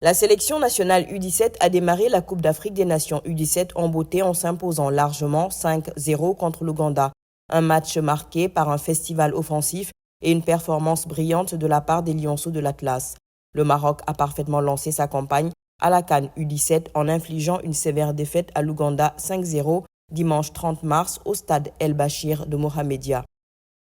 La sélection nationale U17 a démarré la Coupe d'Afrique des Nations U17 en beauté en s'imposant largement 5-0 contre l'Ouganda. Un match marqué par un festival offensif et une performance brillante de la part des Lionceaux de l'Atlas. Le Maroc a parfaitement lancé sa campagne à la CAN U17 en infligeant une sévère défaite à l'Ouganda 5-0 dimanche 30 mars au stade El Bachir de Mohamedia.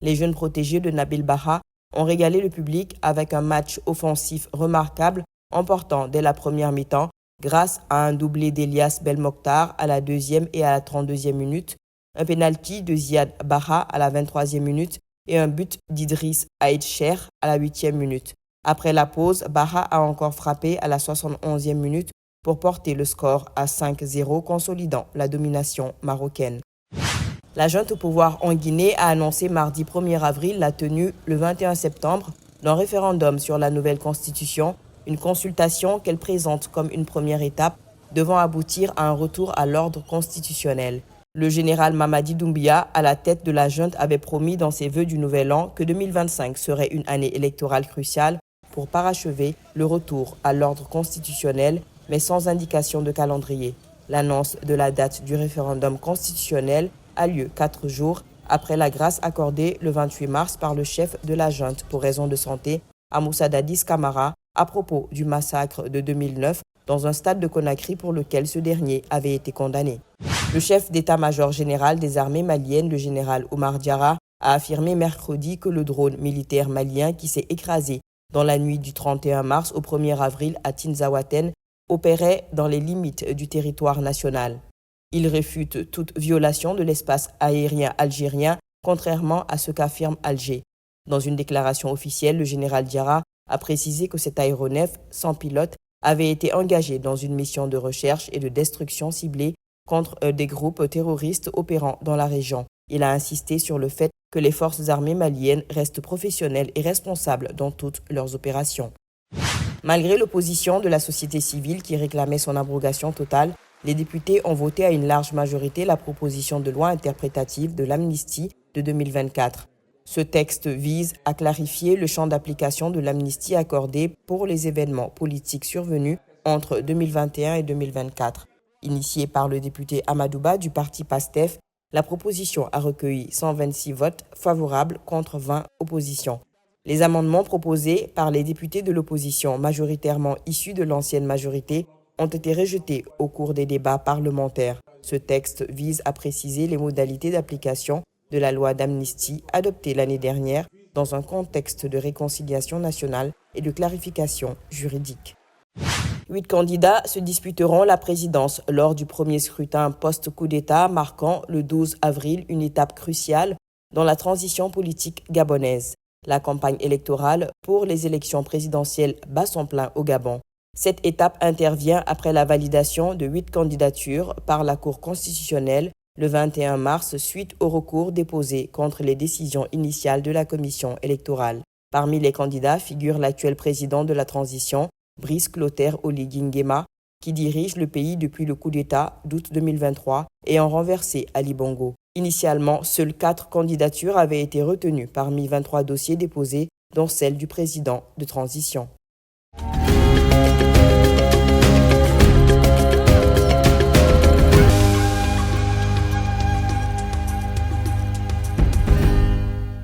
Les jeunes protégés de Nabil Baha ont régalé le public avec un match offensif remarquable, emportant dès la première mi-temps grâce à un doublé d'Elias Belmokhtar à la 2e et à la 32e minute, un pénalty de Ziad Baha à la 23e minute et un but d'Idriss Aïdcher à la 8e minute. Après la pause, Baha a encore frappé à la 71e minute pour porter le score à 5-0, consolidant la domination marocaine. La junte au pouvoir en Guinée a annoncé mardi 1er avril la tenue, le 21 septembre, d'un référendum sur la nouvelle constitution, une consultation qu'elle présente comme une première étape devant aboutir à un retour à l'ordre constitutionnel. Le général Mamadi Doumbouya, à la tête de la junte, avait promis dans ses vœux du Nouvel An que 2025 serait une année électorale cruciale pour parachever le retour à l'ordre constitutionnel, mais sans indication de calendrier. L'annonce de la date du référendum constitutionnel a lieu 4 jours après la grâce accordée le 28 mars par le chef de la junte pour raison de santé à Moussa Dadis Camara à propos du massacre de 2009 dans un stade de Conakry pour lequel ce dernier avait été condamné. Le chef d'état-major général des armées maliennes, le général Oumar Diarra, a affirmé mercredi que le drone militaire malien qui s'est écrasé dans la nuit du 31 mars au 1er avril à Tinzaouaten opérait dans les limites du territoire national. Il réfute toute violation de l'espace aérien algérien, contrairement à ce qu'affirme Alger. Dans une déclaration officielle, le général Diarra a précisé que cet aéronef sans pilote avait été engagé dans une mission de recherche et de destruction ciblée contre des groupes terroristes opérant dans la région. Il a insisté sur le fait que les forces armées maliennes restent professionnelles et responsables dans toutes leurs opérations. Malgré l'opposition de la société civile qui réclamait son abrogation totale, les députés ont voté à une large majorité la proposition de loi interprétative de l'amnistie de 2024. Ce texte vise à clarifier le champ d'application de l'amnistie accordée pour les événements politiques survenus entre 2021 et 2024. Initiée par le député Amadouba du parti PASTEF, la proposition a recueilli 126 votes favorables contre 20 oppositions. Les amendements proposés par les députés de l'opposition, majoritairement issus de l'ancienne majorité, ont été rejetés au cours des débats parlementaires. Ce texte vise à préciser les modalités d'application de la loi d'amnistie adoptée l'année dernière dans un contexte de réconciliation nationale et de clarification juridique. 8 candidats se disputeront la présidence lors du premier scrutin post-coup d'État marquant le 12 avril une étape cruciale dans la transition politique gabonaise. La campagne électorale pour les élections présidentielles bat son plein au Gabon. Cette étape intervient après la validation de 8 candidatures par la Cour constitutionnelle le 21 mars suite au recours déposé contre les décisions initiales de la commission électorale. Parmi les candidats figure l'actuel président de la transition, Brice Clotaire Oligui Nguema, qui dirige le pays depuis le coup d'État d'août 2023 ayant renversé Ali Bongo. Initialement, seules 4 candidatures avaient été retenues parmi 23 dossiers déposés, dont celle du président de transition.